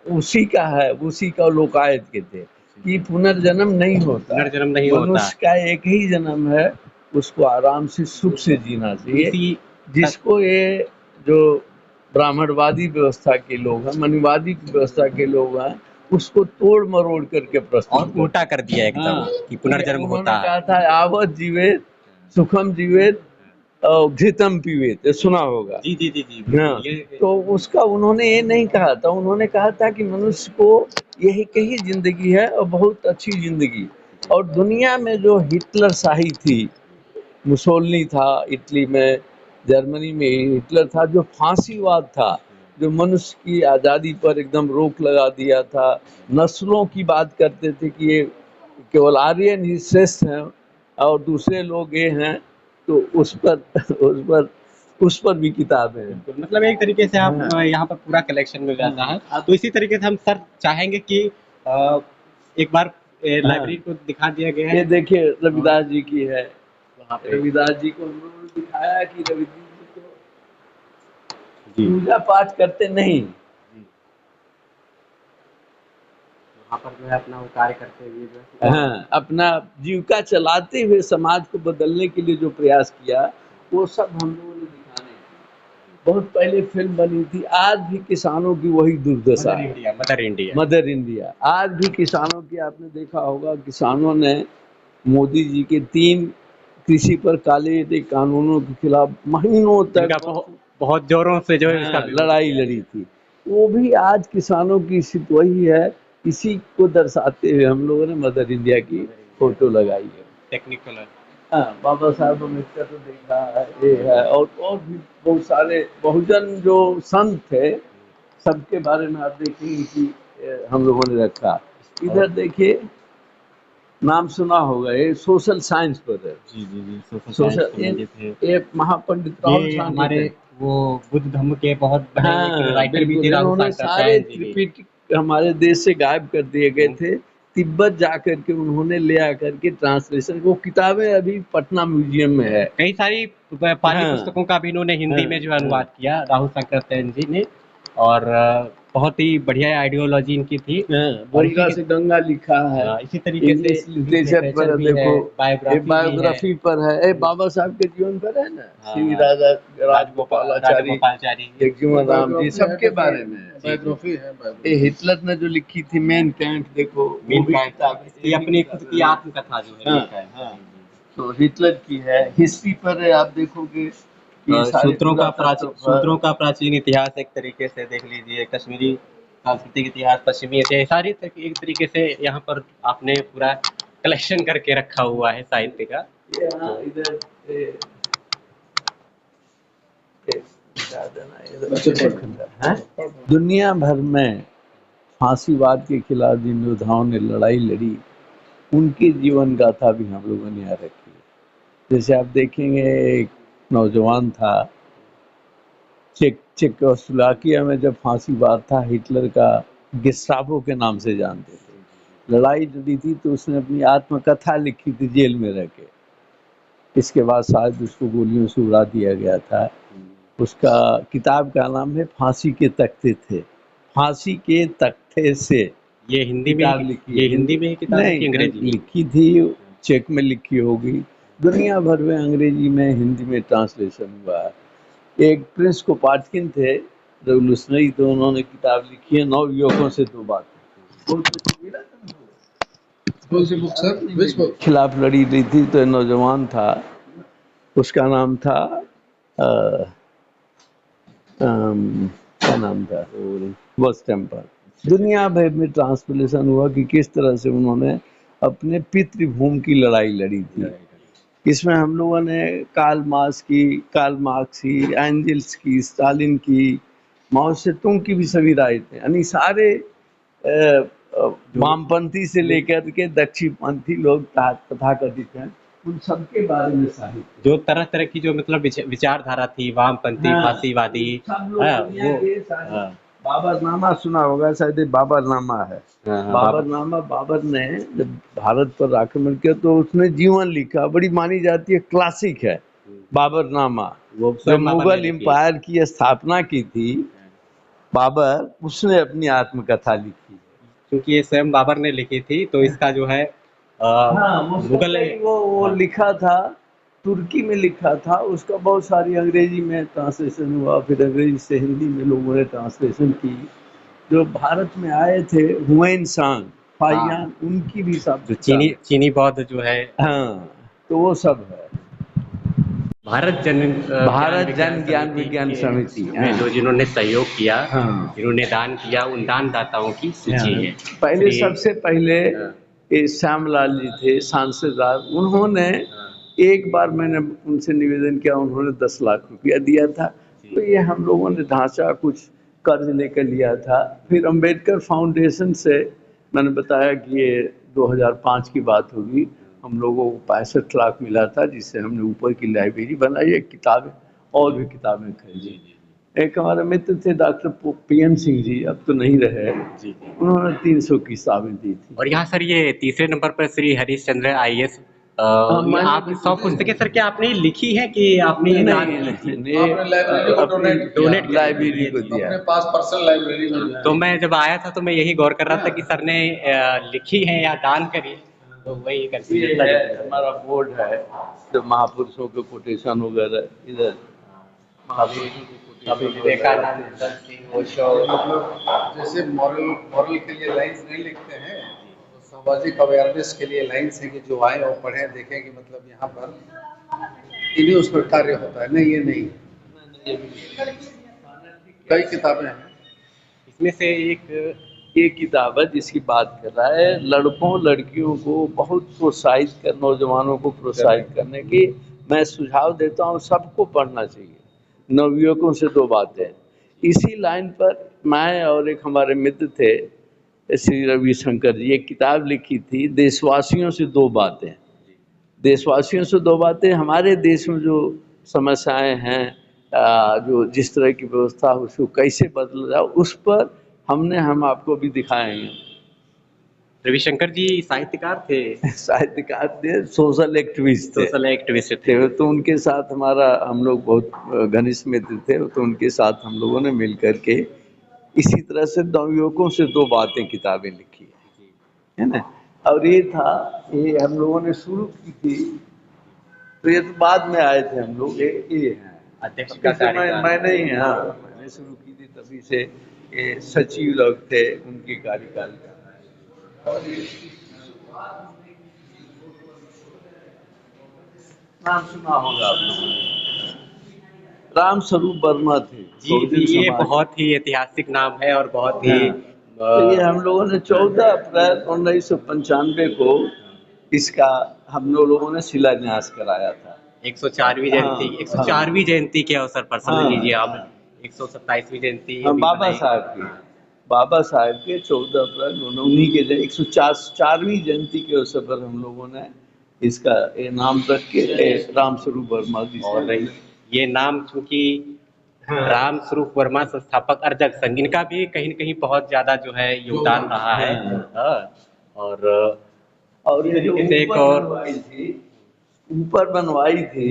उसी का है, उसी का लोकायत के थे कि पुनर्जन्म नहीं होता, पुनर्जन्म नहीं होता। मनुष्य का एक ही जन्म है, उसको आराम से सुख से जीना चाहिए। इसी जिसको ये जो ब्राह्मणवादी व्यवस्था के लोग हैं, मनुवादी व्यवस्था के लोग हैं, उसको तोड़ मरोड़ करके और प्रस्तुत उल्टा कर दिया एकदम हाँ, कि पुनर्जन्म उन्होंने होता है। कहा था आवत जीवेत सुखम जीवेत और घृतम पीवेत, ये सुना होगा। जी जी जी जी हाँ, ये तो उसका उन्होंने ये नहीं कहा था, उन्होंने कहा था कि मनुष्य को यही कही जिंदगी है और बहुत अच्छी जिंदगी। और दुनिया में जो हिटलर शाही थी, मुसोलिनी था इटली में, जर्मनी में हिटलर था, जो फांसीवाद था, जो मनुष्य की आज़ादी पर एकदम रोक लगा दिया था, नस्लों की बात करते थे कि ये केवल आर्यन ही श्रेष्ठ हैं और दूसरे लोग ये हैं, तो उस पर भी किताबें हैं। बिल्कुल, मतलब एक तरीके से आप यहाँ पर पूरा कलेक्शन मिल जाता है। तो इसी तरीके से हम सर चाहेंगे कि एक बार लाइब्रेरी को दिखा दिया गया ये है। देखिए रविदास जी की है, वहाँ पे रविदास जी को हम लोगों ने दिखाया कि रविदास जी तो जी पूजा पाठ करते नहीं, वहाँ पर जो है अपना वो कार्य करते हुए जो है हाँ, अपना जीविका चलाते हुए समाज को बदलने के लिए जो प्रयास किया, वो सब हम लोगों ने दिखाने की। बहुत पहले फिल्म बनी थी, आज भी किसानों की वही दुर्दशा है, मदर इंडिया मदर इंडिया। आज भी किसानों की, आपने देखा होगा, किसानों ने मोदी जी के 3 कृषि पर काले कानूनों के खिलाफ महीनों तक बहुत जोरों से जो है इसका लड़ाई लड़ी थी। वो भी आज किसानों की स्थिति वही है, इसी को दर्शाते हुए हम लोगों ने मदर इंडिया की फोटो लगाई है। टेक्निकल है। हाँ, बाबा साहब अम्बेडकर तो देखा है, ये है, और भी बहुत सारे बहुजन जो संत थे, सबके बारे में आप देखेंगे कि हम लोगों ने रखा। इधर देखिए, नाम सुना होगा, ये सोशल साइंस पर है। जी जी जी सोशल, ये महापंडित राहुल ये साहनी हमारे थे। वो बुद्ध धर्म के बहुत बड़े हाँ, राइटर भी थे, बिल्कुल, राहुल उन्होंने शंकर सारे सैन जी। त्रिपिटक हमारे देश से गायब कर दिए गए थे, तिब्बत जाकर के उन्होंने ले आकर के ट्रांसलेशन, वो किताबें अभी पटना म्यूजियम में है। कई सारी पाली हाँ, पुस्तकों का भी इन्होंने हिंदी हाँ, में जो है अनुवाद किया, राहुल शंकर सैन जी ने। और बहुत ही बढ़िया आइडियोलॉजी इनकी थी। और वोल्गा इसी से गंगा लिखा है, इसी तरीके से इंग्लिश लिटरेचर पर भी है, देखो, ये बायोग्राफी भी है। बायोग्राफी पर है, ये बाबा साहब के जीवन पर है ना, हाँ, श्री राजा राजगोपालाचारी, राजगोपालाचारी, जगजीवन राम जी, सबके बारे में है। बायोग्राफी है, ये हिटलर ने जो लिखी थी मेन कैंट, देखो वो मेन भी कैंट, किताब ये अपनी खुद की आत्मकथा जो है हाँ, मेन कैंट। हाँ। तो हिटलर की है। हिस्ट्री पर है, आप देखोगे कि सारे सूत्रों का प्राचीन इतिहास एक तरीके से देख लीजिए, कश्मीरी सांस्कृतिक इतिहास, पश्चिमी इतिहास, सारी एक तरीके से यहाँ पर आपने पूरा कलेक्शन करके रखा हुआ है साहित्य का। इधर दुनिया भर में फांसीवाद के खिलाफ जिन योद्धाओं ने लड़ाई लड़ी, उनकी जीवन गाथा भी हम लोगों ने यहाँ रखी है। जैसे आप देखेंगे, एक नौजवान था चेकोस्लोवाकिया में, जब फांसीवाद था हिटलर का, गेस्टापो के नाम से जानते थे, लड़ाई लड़ी थी, तो उसने अपनी आत्मकथा लिखी थी जेल में रह के। इसके बाद शायद उसको गोलियों से उड़ा दिया गया था। उसका किताब का नाम है फांसी के तख्ते थे, फांसी के तख्ते से। ये हिंदी में लिखी, ये हिंदी में किताब नहीं, अंग्रेजी लिखी थी, चेक में लिखी होगी, दुनिया भर में अंग्रेजी में, हिंदी में ट्रांसलेशन हुआ है। एक प्रिंस को पाटकिन थे रेवोल्यूशनरी, तो उन्होंने किताब लिखी है नौ युवकों से दो बातें। खिलाफ लड़ी रही थी, तो नौजवान था, उसका नाम था क्या नाम था, बस टेम्पर। दुनिया भर में ट्रांसलेशन हुआ कि किस तरह से उन्होंने अपने पितृभूमि की लड़ाई लड़ी थी। इसमें हम लोगों ने कार्ल मार्क्स की, एंजल्स की, स्टालिन की, माओ सेतुंग की भी सभी राय थे, यानी सारे वामपंथी से लेकर के दक्षिणपंथी लोग तथाकथित हैं, उन सबके बारे में साहित्य, जो तरह तरह की जो मतलब विचारधारा थी, वामपंथी, फांसीवादी, वो बाबरनामा सुना होगा शायद, बाबरनामा है। बाबरनामा, बाबर ने जब भारत पर आक्रमण किया तो उसने जीवन लिखा, बड़ी मानी जाती है, क्लासिक है बाबरनामा। वो मुगल एम्पायर की स्थापना की थी बाबर, उसने अपनी आत्मकथा लिखी, क्योंकि ये स्वयं बाबर ने लिखी थी, तो इसका जो है मुगल वो लिखा था, तुर्की में लिखा था, उसका बहुत सारी अंग्रेजी में ट्रांसलेशन हुआ, फिर अंग्रेजी से हिंदी में लोगों ने ट्रांसलेशन की। जो भारत में आए थे हुमायूं सांग, फाहियान, उनकी भी सब, जो चीनी बौद्ध जो है, हाँ, तो वो सब है। भारत जन ज्ञान विज्ञान समिति में जो जिन्होंने सहयोग किया, जिन्होंने दान किया, उन दानदाताओं की सूची है। पहले सबसे पहले श्यामलाल जी थे, सांसद राज, उन्होंने एक बार मैंने उनसे निवेदन किया, उन्होंने 10 लाख रुपया दिया था। तो ये हम लोगों ने ढांचा कुछ कर्ज लेकर लिया था। फिर अंबेडकर फाउंडेशन से मैंने बताया कि ये 2005 की बात होगी, हम लोगों को 65 लाख मिला था, जिससे हमने ऊपर की लाइब्रेरी बनाई, एक किताबें और भी किताबें खरीदी। एक हमारे मित्र थे डॉक्टर PM सिंह जी, अब तो नहीं रहे, उन्होंने 300 किताबें दी थी। और यहाँ सर ये तीसरे नंबर पर श्री हरीश चंद्र IAS, आप 100 पुस्तकें सर क्या आपने लिखी है कि आपने डोनेट लाइब्रेरी को दिया, अपने पास पर्सनल लाइब्रेरी में? तो मैं जब आया था तो मैं यही गौर कर रहा था कि सर ने लिखी है या दान करी, तो वही करके हमारा बोर्ड है, जो महापुरुषों के कोटेशन वगैरह, इधर जैसे मॉरल के लिए लाइन्स नहीं लिखते हैं, तो सामाजिक अवेयरनेस के लिए लाइन्स है कि जो आए और पढ़े, देखें कि मतलब यहाँ पर इन्हीं उस पर कार्य होता है। नहीं, ये नहीं, कई किताबें हैं। इसमें से एक किताब है जिसकी बात कर रहा है, लड़कों लड़कियों को बहुत प्रोत्साहित कर, नौजवानों को प्रोत्साहित करने की मैं सुझाव देता हूँ, सबको पढ़ना चाहिए। नवयुवकों से दो बातें, इसी लाइन पर मैं और एक हमारे मित्र थे श्री रविशंकर जी, एक किताब लिखी थी, देशवासियों से दो बातें। देशवासियों से दो बातें, हमारे देश में जो समस्याएं हैं, जो जिस तरह की व्यवस्था उसको कैसे बदला जाए, उस पर हम आपको भी दिखाएंगे। रविशंकर जी साहित्यकार थे, साहित्यकार थे, सोशल एक्टिविस्ट थे। तो उनके साथ हम लोग बहुत घनिष्ठ मित्र थे, तो उनके साथ हम लोगों ने मिल करके इसी तरह से नवयुवकों से दो बातें किताबें लिखी है ना। और ये था, ये हम लोगों ने शुरू की थी, तो ये तो बाद में आए थे हम लोग, ये हैं अध्यक्ष का जैसे कार्यकाल। मैं नहीं, हाँ मैंने शुरू की थी तभी से, ये सचिव लोग थे उनके कार्यकाल का। और ये नाम सुना होगा आप लोगों ने, राम स्वरूप वर्मा थे, जी बहुजन ये समाज। बहुत ही ऐतिहासिक नाम है और बहुत ही हाँ, तो ये हम लोगों ने 14 अप्रैल 1995 को इसका हम लोगों ने शिलान्यास कराया था। 104वीं जयंती, हाँ, 104वीं जयंती के अवसर पर समझ हाँ, लीजिए आप, हाँ, 127वीं जयंती हाँ, अभी बाबा बनाई। साहब की, बाबा साहब के 14 अप्रैल उन्हीं के 104वीं जयंती के अवसर पर हम लोगों ने इसका ये नाम रख के राम स्वरूप वर्मा जी और ये नाम चूंकि हाँ, राम स्वरूप वर्मा संस्थापक अर्जक संघ, इनका भी कहीं न कहीं बहुत ज़्यादा जो है योगदान रहा है। हाँ, और ये जो तरीके से एक ऊपर और बनवाई थी, ऊपर बनवाई थी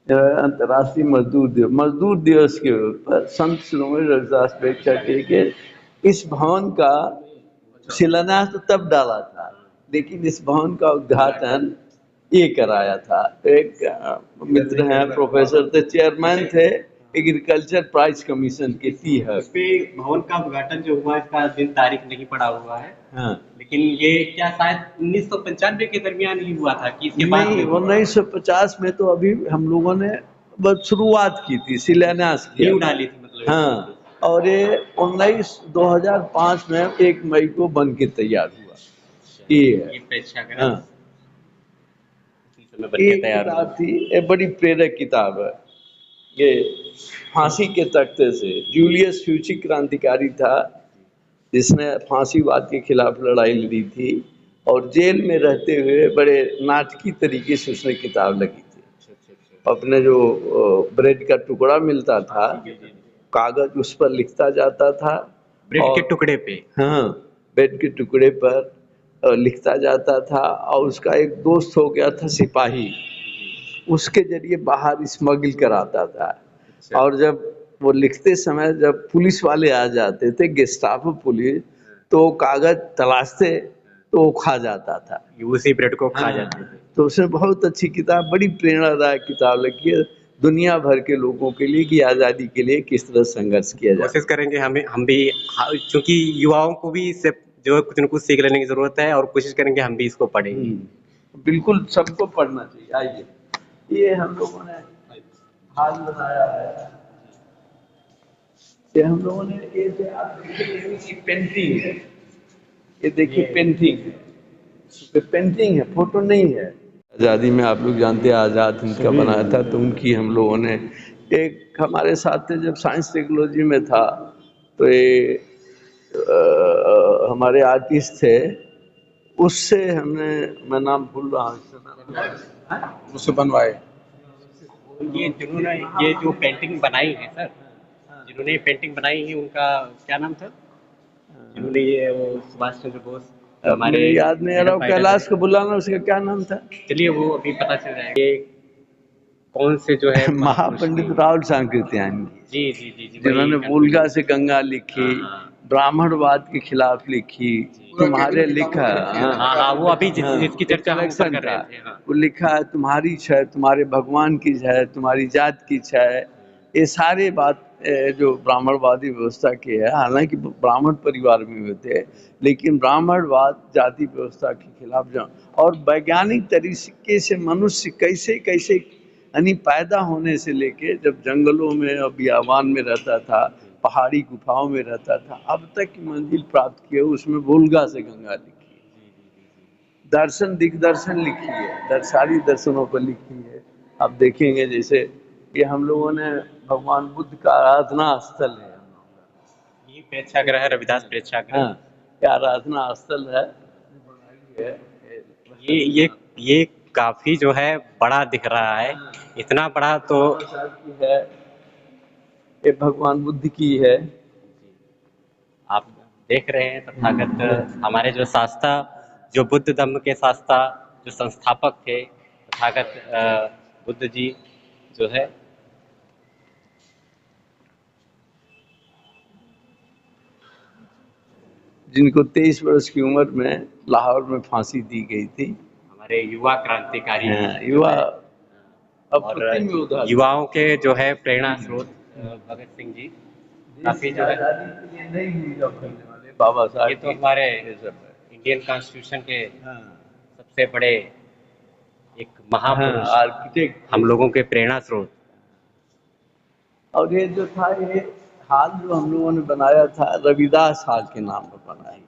अंतर्राष्ट्रीय मजदूर दिवस के ऊपर संत शिरोमणि रविदास पेक्षा के इस भवन का शिलान्यास तो तब डाला था, लेकिन इस भवन का उद्घाटन ये कराया था। एक मित्र हैं, प्रोफेसर थे, चेयरमैन थे एग्रीकल्चर प्राइस कमीशन के टी इस पे भवन का उद्घाटन जो हुआ, इसका दिन तारीख नहीं पड़ा हुआ है, हाँ, लेकिन ये क्या शायद 1995 के दरमियान ही हुआ था कि इसके बाद नहीं में हुआ? 1950 में तो अभी हम लोगों ने बस शुरुआत की थी, शिलान्यास किया नींव था। डाली थी मतलब। हाँ, और ये 2005 में 1 मई को बन के तैयार हुआ। ये है। ये प्रेक्षागृह हाँ, उसी समय बन ये के तैयार हुआ। किताब थी, ये बड़ी प्रेरक किताब है। ये फांसी के तख्ते से, जूलियस फ्यूची क्रांतिकारी था जिसने फांसीवाद के खिलाफ लड़ाई लड़ी थी, और जेल में रहते हुए बड़े नाटकीय तरीके से उसने किताब लिखी थी। अपने जो ब्रेड का टुकड़ा मिलता था, कागज उस पर लिखता जाता था, ब्रेड के और टुकड़े पे। हाँ, ब्रेड के टुकड़े पर लिखता जाता था, और उसका एक दोस्त हो गया था सिपाही, उसके जरिए बाहर स्मगल कराता था। और जब वो लिखते समय जब पुलिस वाले आ जाते थे, गेस्टापो पुलिस, तो वो कागज तलाशते तो वो खा जाता था। उसी ब्रेड को खा हाँ, जाते थे। तो उसने बहुत अच्छी किताब, बड़ी प्रेरणादायक किताब लिखी है दुनिया भर के लोगों के लिए कि आज़ादी के लिए किस तरह संघर्ष किया जाए। कोशिश करेंगे हम भी, चूंकि युवाओं को भी इससे जो है कुछ न कुछ सीख लेने की जरूरत है, और कोशिश करेंगे हम भी इसको पढ़ेंगे। बिल्कुल सबको पढ़ना चाहिए। आइए, ये हम लोगों ने हाल बनाया है, ये हम लोगों ने, ये जो आप देखिए इसकी पेंटिंग है, ये देखिए पेंटिंग है, तो पेंटिंग है, फोटो नहीं है। आज़ादी में आप लोग जानते हैं आज़ाद हिंद का बनाया था, तो उनकी हम लोगों ने, एक हमारे साथ थे जब साइंस टेक्नोलॉजी में था, तो ये हमारे आर्टिस्ट थे, उससे हमने, मैं नाम भूल रहा हूँ इस समय, उससे बनवाए। ये जिन्होंने ये जो पेंटिंग बनाई है सर, जिन्होंने ये पेंटिंग बनाई है उनका क्या नाम था? जिन्होंने ये वो सुभाष चंद्र बोस अब हमारे मेरे याद नहीं आ रहा, फ्रीडम वो फाइटर कैलाश थे। को बुलाना, उसका क्या नाम था? चलिए वो अभी पता चल जाएगा। ये कौन से जो है महापंडित राहुल सांकृत्यायन, जी जी जी जी, वही जिन्होंने वोल्गा से गंगा लिखी, हाँ। ब्राह्मणवाद के खिलाफ लिखी, तुम्हारे लिखा, हाँ हाँ, वो अभी जिसकी चर्चा हम ऊपर कलेक्शन कर रहे था, थे। हाँ, वो लिखा है तुम्हारी क्षय तुम्हारे भगवान की क्षय, तुम्हारी जात की क्षय, ये सारे बात जो ब्राह्मणवादी व्यवस्था की है, हालांकि ब्राह्मण परिवार में हुए थे, लेकिन ब्राह्मणवाद जाति व्यवस्था के खिलाफ जाओ, और वैज्ञानिक तरीके से मनुष्य कैसे कैसे, यानी पैदा होने से लेके जब जंगलों में और बियाबान में रहता था, पहाड़ी गुफाओं में रहता था, अब तक की मंजिल प्राप्त की है, उसमें वोल्गा से गंगा लिखी है, दर्शन दिग्दर्शन लिखी है, सारी दर्शनों पर लिखी है। आप देखेंगे जैसे ये हम लोगों ने भगवान बुद्ध का आराधना स्थल है, ये प्रेक्षागृह है, रविदास प्रेक्षागृह। हाँ, ये आराधना स्थल है, ये काफी जो है बड़ा दिख रहा है, इतना बड़ा तो की है, ये भगवान बुद्ध की है। आप देख रहे हैं तथागत हमारे जो शास्ता, जो बुद्ध धम्म के शास्ता, जो संस्थापक थे तथागत बुद्ध जी जो है, जिनको 23 वर्ष की उम्र में लाहौर में फांसी दी गई थी। हमारे युवा क्रांतिकारी युवा और अप्रतिम योद्धा थे। युवाओं के जो है प्रेरणा स्रोत भगत सिंह जी काफी जो है आजादी के लिए नहीं हुई करने वाले बाबा साहब ये तो हमारे ये सब है। इंडियन कॉन्स्टिट्यूशन के हाँ, सबसे बड़े एक महापुरुष आर्किटेक्ट हम लोगों के प्रेरणा स्रोत। और ये जो था ये हाल जो हम लोगों ने बनाया था रविदास हाल के नाम पर बनाया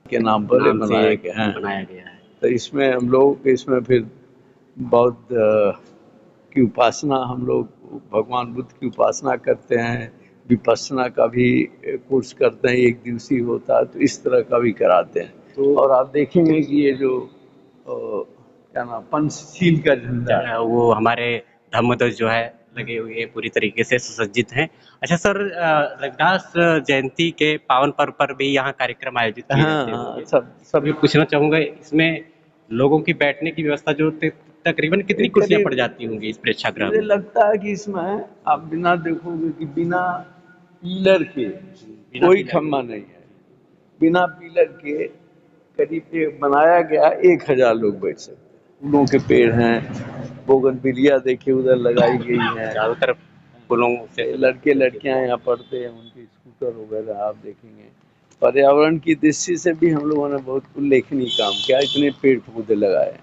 के नाम पर ये नाम से बनाया गया है। बनाया गया है। तो इसमें हम लोग इसमें फिर बौद्ध की उपासना हम लोग भगवान बुद्ध की उपासना करते हैं, विपස්සना का भी कोर्स करते हैं, एक दिवसीय होता है, तो इस तरह का भी कराते हैं। तो और आप देखेंगे कि ये जो क्या नाम पंचशील का झंडा है, वो हमारे धम्मध्वज जो है लगे हुए पूरी तरीके से सुसज्जित हैं। अच्छा सर, रविदास जयंती के पावन पर्व पर भी यहाँ कार्यक्रम आयोजित किए जाते हाँ, हैं। सब मैं पूछना चाहूंगा इसमें लोगों की बैठने की व्यवस्था जो तकरीबन कितनी कुर्सियां पड़ जाती होंगी इस प्रेक्षागृह मुझे में? लगता है कि इसमें आप बिना देखोगे कि बिना पिलर के कोई खम्मा नहीं है, बिना पिलर के करीब बनाया गया 1000 लोग बैठ सकते हैं। फूलों के पेड़ हैं, बोगनविलिया देखिए उधर लगाई गई है, चारों तरफ फूलों से लड़के लड़कियां यहाँ पढ़ते हैं, उनके स्कूटर वगैरह आप देखेंगे। पर्यावरण की दृष्टि से भी हम लोगों ने बहुत उल्लेखनीय काम किया, इतने पेड़ पौधे लगाए।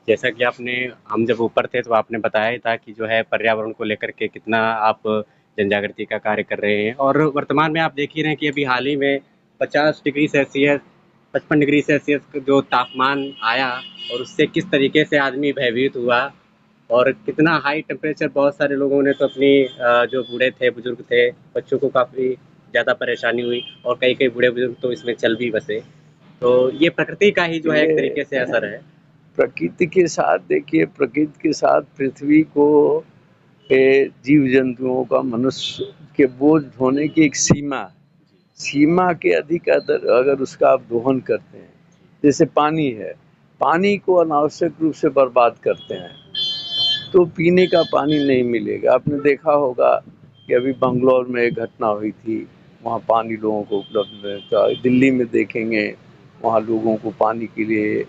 जैसा कि आपने हम जब ऊपर थे तो आपने बताया ही था कि जो है पर्यावरण को लेकर के कितना आप जन जागृति का कार्य कर रहे हैं और वर्तमान में आप देख ही रहे हैं कि अभी हाल ही में 50 डिग्री सेल्सियस 55 डिग्री सेल्सियस जो तापमान आया और उससे किस तरीके से आदमी भयभीत हुआ और कितना हाई टेम्परेचर। बहुत सारे लोगों ने तो अपनी जो बूढ़े थे बुजुर्ग थे बच्चों को काफ़ी ज़्यादा परेशानी हुई और कई कई बूढ़े बुजुर्ग तो इसमें चल भी बसे। तो ये प्रकृति का ही जो है एक तरीके से असर है। प्रकृति के साथ देखिए, प्रकृति के साथ पृथ्वी को जीव जंतुओं का मनुष्य के बोझ ढोने की एक सीमा के अधिक अगर उसका आप दोहन करते हैं, जैसे पानी है, पानी को अनावश्यक रूप से बर्बाद करते हैं तो पीने का पानी नहीं मिलेगा। आपने देखा होगा कि अभी बंगलौर में एक घटना हुई थी, वहाँ पानी लोगों को उपलब्ध नहीं था। दिल्ली में देखेंगे वहाँ लोगों को पानी के लिए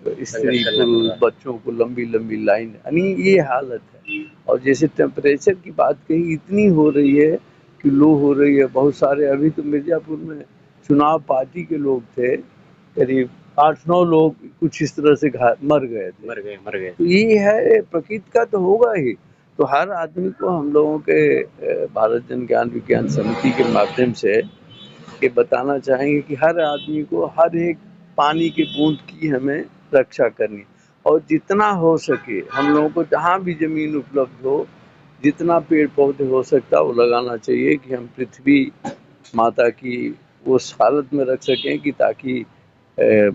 स्त्री पुरुष बच्चों को लंबी लंबी लाइन, यानी ये हालत है। और जैसे टेम्परेचर की बात कही इतनी हो रही है कि लो हो रही है, बहुत सारे अभी तो मिर्जापुर में चुनाव पार्टी के लोग थे, करीब 8-9 लोग कुछ इस तरह से मर गए। तो ये है प्रकृति का तो होगा ही। तो हर आदमी को हम लोगों के भारत जन ज्ञान विज्ञान समिति के माध्यम से ये बताना चाहेंगे कि हर आदमी को हर एक पानी की बूंद की हमें रक्षा करनी, और जितना हो सके हम लोगों को जहाँ भी जमीन उपलब्ध हो, जितना पेड़ पौधे हो सकता है वो लगाना चाहिए कि हम पृथ्वी माता की उस हालत में रख सकें कि ताकि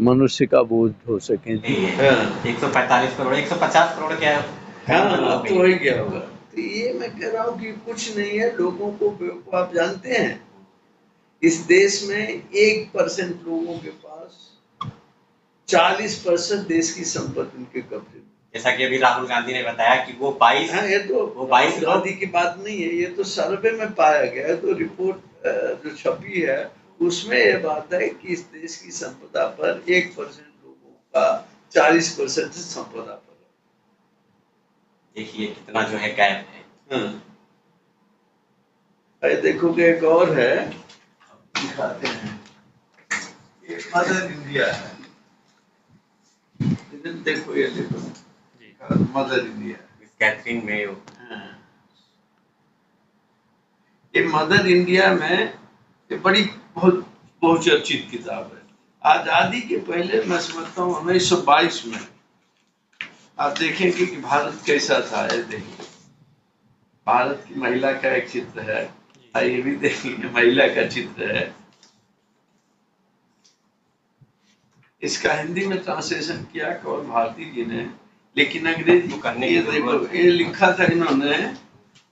मनुष्य का बोझ हो सके। 145 करोड़ 150 करोड़ क्या हाँ, तो वही क्या होगा। तो ये मैं कह रहा हूँ कि कुछ नहीं है, लोगों को आप जानते हैं इस देश में 1% लोगों के पास 40% देश की संपत्ति उनके कब्जे में। जैसा कि अभी राहुल गांधी ने बताया कि वो 22 ये तो वो 22 गांधी की बात नहीं है, ये तो सर्वे में पाया गया है। तो रिपोर्ट जो छपी है उसमें ये बात है कि इस देश की संपदा पर 1% लोगों का 40% संपदा पर। देखिए कितना जो है गैप है। अरे देखोगे एक और है, दिखाते हैं, ये मदर इंडिया है। देखो ये देखो मदर इंडिया, कैथरीन मेयो। ये मदर इंडिया में ये बड़ी बहुत बहुचर्चित किताब है। आजादी के पहले मैं समझता हूँ 1922 में आप देखेंगे कि भारत कैसा था। ये देखिए भारत की महिला का एक चित्र है, ये भी देखेंगे महिला का चित्र है। इसका हिंदी में ट्रांसलेशन किया कौर भारती जी ने, लेकिन अंग्रेजी करने ये देखो ये लिखा था इन्होंने,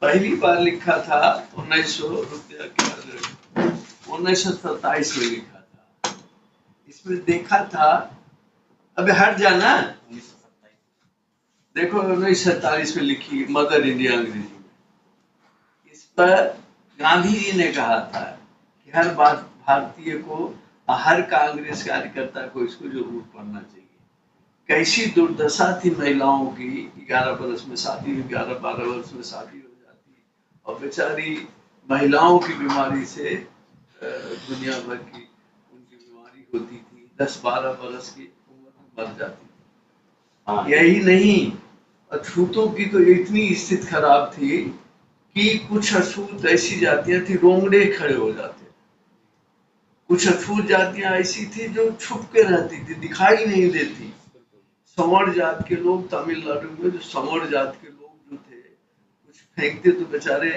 पहली बार लिखा था 1927 में लिखा था। इसमें देखा था, अबे हट जाना, देखो 1947 में लिखी मदर इंडिया अंग्रेजी में। इस पर गांधी जी ने कहा था कि हर बात भारतीय को, हर कांग्रेस कार्यकर्ता को इसको जरूर पढ़ना चाहिए। कैसी दुर्दशा थी महिलाओं की, 11 बरस में शादी, 11-12 वर्ष में शादी हो जाती और बेचारी महिलाओं की बीमारी से दुनिया भर की उनकी बीमारी होती थी, 10-12 बरस की उम्र में मर जाती थी। यही नहीं, अछूतों की तो इतनी स्थिति खराब थी कि कुछ अछूत ऐसी जातियां थी रोंगड़े खड़े हो जाते, कुछ अछूत जातियां ऐसी थी जो छुप के रहती थी, दिखाई नहीं देती। संवर जात के लोग तमिलनाडु में, जो संवर जात के लोग जो थे, कुछ फेंकते तो बेचारे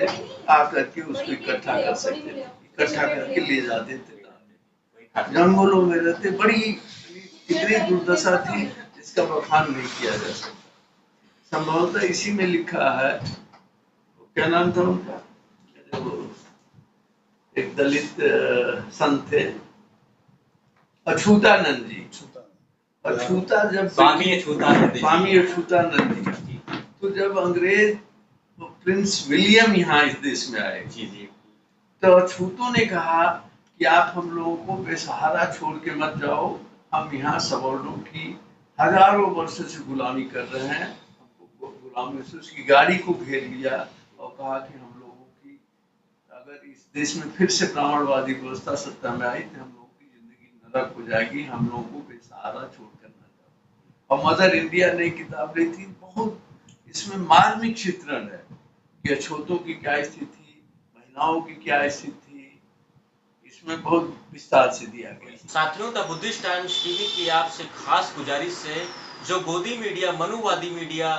आकर के उसको इकट्ठा कर सकते थे, इकट्ठा करके ले जाते थे, जंगलों में रहते। बड़ी इतनी दुर्दशा थी जिसका बखान नहीं किया जा सकता। संभवतः इसी में लिखा है, क्या नाम था उनका, एक दलित संत थे, अछूतानंद जी। अछूता जब स्वामी अछूतानंद जी, तो जब अंग्रेज प्रिंस विलियम यहाँ इस देश में आए, तो अछूतों ने कहा कि आप हम लोगों को बेसहारा छोड़ के मत जाओ, हम यहाँ सवर्णों की हजारों वर्ष से गुलामी कर रहे हैं। हमको गुलामी से उसकी गाड़ी को घेर लिया और कहा कि हम लोगों की अगर इस देश में फिर से ब्राह्मणवादी व्यवस्था सत्ता में आई तो हम लोगों की जिंदगी नरक हो जाएगी, हम लोगों को बेसहारा छोड़ कर न जाओ। और मदर इंडिया ने किताब ली थी, बहुत इसमें मार्मिक चित्रण है कि अछूतों की क्या स्थिति थी, महिलाओं की क्या स्थिति थी, इसमें बहुत विस्तार से दिया गया। साथियों, द बुद्धिस्ट टाइम्स टीवी की आपसे खास गुजारिश है, जो गोदी मीडिया, मनुवादी मीडिया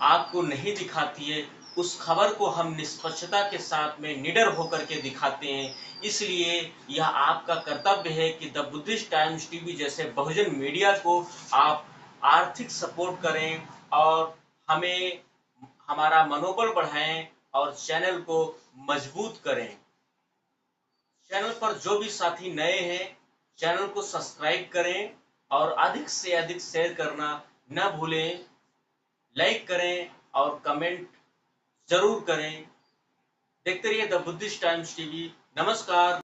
आपको नहीं दिखाती है, उस खबर को हम निष्पक्षता के साथ में निडर होकर के दिखाते हैं। इसलिए यह आपका कर्तव्य है कि द बुद्धिस्ट टाइम्स टीवी जैसे बहुजन मीडिया को आप आर्थिक सपोर्ट करें और हमें हमारा मनोबल बढ़ाएं और चैनल को मजबूत करें। चैनल पर जो भी साथी नए हैं, चैनल को सब्सक्राइब करें और अधिक से अधिक शेयर करना न भूलें। लाइक करें और कमेंट जरूर करें। देखते रहिए द बुद्धिस्ट टाइम्स टीवी। नमस्कार।